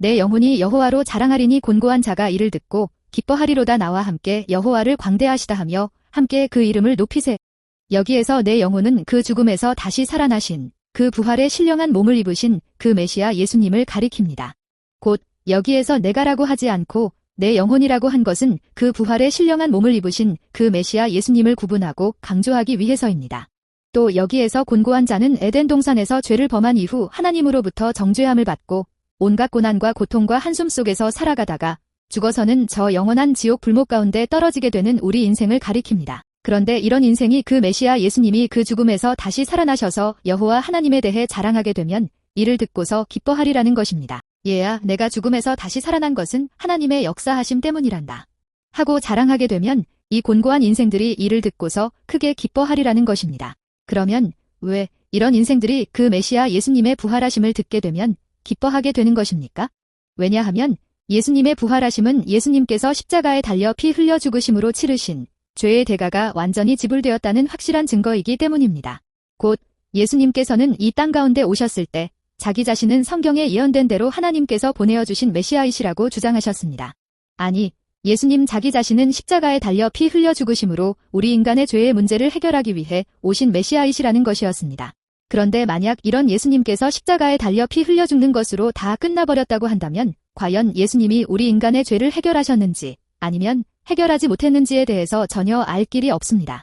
내 영혼이 여호와로 자랑하리니 곤고한 자가 이를 듣고 기뻐하리로다. 나와 함께 여호와를 광대하시다 하며 함께 그 이름을 높이세. 여기에서 내 영혼은 그 죽음에서 다시 살아나신 그 부활의 신령한 몸을 입으신 그 메시아 예수님을 가리킵니다. 곧 여기에서 내가라고 하지 않고 내 영혼이라고 한 것은 그 부활의 신령한 몸을 입으신 그 메시아 예수님을 구분하고 강조하기 위해서입니다. 또 여기에서 곤고한 자는 에덴 동산에서 죄를 범한 이후 하나님으로부터 정죄함을 받고 온갖 고난과 고통과 한숨 속에서 살아가다가 죽어서는 저 영원한 지옥 불목 가운데 떨어지게 되는 우리 인생을 가리킵니다. 그런데 이런 인생이 그 메시아 예수님이 그 죽음에서 다시 살아나셔서 여호와 하나님에 대해 자랑하게 되면 이를 듣고서 기뻐하리라는 것입니다. 얘야, 내가 죽음에서 다시 살아난 것은 하나님의 역사하심 때문이란다 하고 자랑하게 되면 이 곤고한 인생들이 이를 듣고서 크게 기뻐하리라는 것입니다. 그러면 왜 이런 인생들이 그 메시아 예수님의 부활하심을 듣게 되면 기뻐하게 되는 것입니까? 왜냐하면 예수님의 부활하심은 예수님께서 십자가에 달려 피 흘려 죽으심으로 치르신 죄의 대가가 완전히 지불되었다는 확실한 증거이기 때문입니다. 곧 예수님께서는 이 땅 가운데 오셨을 때 자기 자신은 성경에 예언된 대로 하나님께서 보내어 주신 메시아이시라고 주장하셨습니다. 아니, 예수님 자기 자신은 십자가에 달려 피 흘려 죽으심으로 우리 인간의 죄의 문제를 해결하기 위해 오신 메시아이시라는 것이었습니다. 그런데 만약 이런 예수님께서 십자가에 달려 피 흘려 죽는 것으로 다 끝나버렸다고 한다면 과연 예수님이 우리 인간의 죄를 해결하셨는지 아니면 해결하지 못했는지에 대해서 전혀 알 길이 없습니다.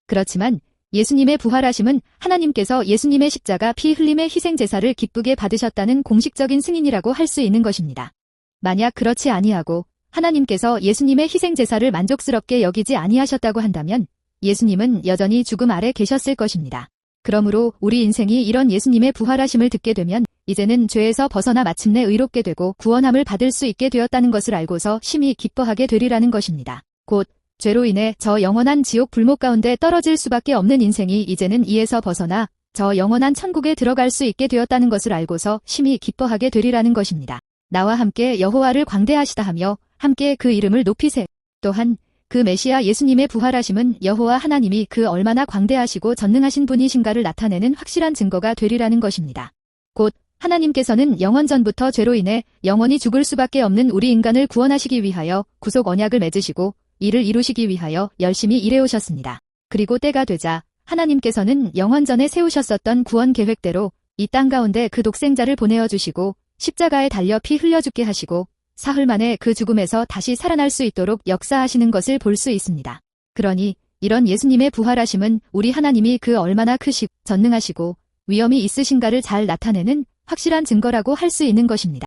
그렇지만 예수님의 부활하심은 하나님께서 예수님의 십자가 피 흘림의 희생 제사를 기쁘게 받으셨다는 공식적인 승인이라고 할 수 있는 것입니다. 만약 그렇지 아니하고 하나님께서 예수님의 희생 제사를 만족스럽게 여기지 아니하셨다고 한다면 예수님은 여전히 죽음 아래 계셨을 것입니다. 그러므로 우리 인생이 이런 예수님의 부활하심을 듣게 되면 이제는 죄에서 벗어나 마침내 의롭게 되고 구원함을 받을 수 있게 되었다는 것을 알고서 심히 기뻐하게 되리라는 것입니다. 곧 죄로 인해 저 영원한 지옥 불목 가운데 떨어질 수밖에 없는 인생이 이제는 이에서 벗어나 저 영원한 천국에 들어갈 수 있게 되었다는 것을 알고서 심히 기뻐하게 되리라는 것입니다. 나와 함께 여호와를 광대하시다 하며 함께 그 이름을 높이세. 또한 그 메시아 예수님의 부활하심은 여호와 하나님이 그 얼마나 광대하시고 전능하신 분이신가를 나타내는 확실한 증거가 되리라는 것입니다. 곧 하나님께서는 영원 전부터 죄로 인해 영원히 죽을 수밖에 없는 우리 인간을 구원하시기 위하여 구속 언약을 맺으시고 이를 이루시기 위하여 열심히 일해오셨습니다. 그리고 때가 되자 하나님께서는 영원 전에 세우셨었던 구원 계획대로 이 땅 가운데 그 독생자를 보내어 주시고 십자가에 달려 피 흘려 죽게 하시고 사흘 만에 그 죽음에서 다시 살아날 수 있도록 역사하시는 것을 볼 수 있습니다. 그러니 이런 예수님의 부활하심은 우리 하나님이 그 얼마나 크시고 전능하시고 위엄이 있으신가를 잘 나타내는 확실한 증거라고 할 수 있는 것입니다.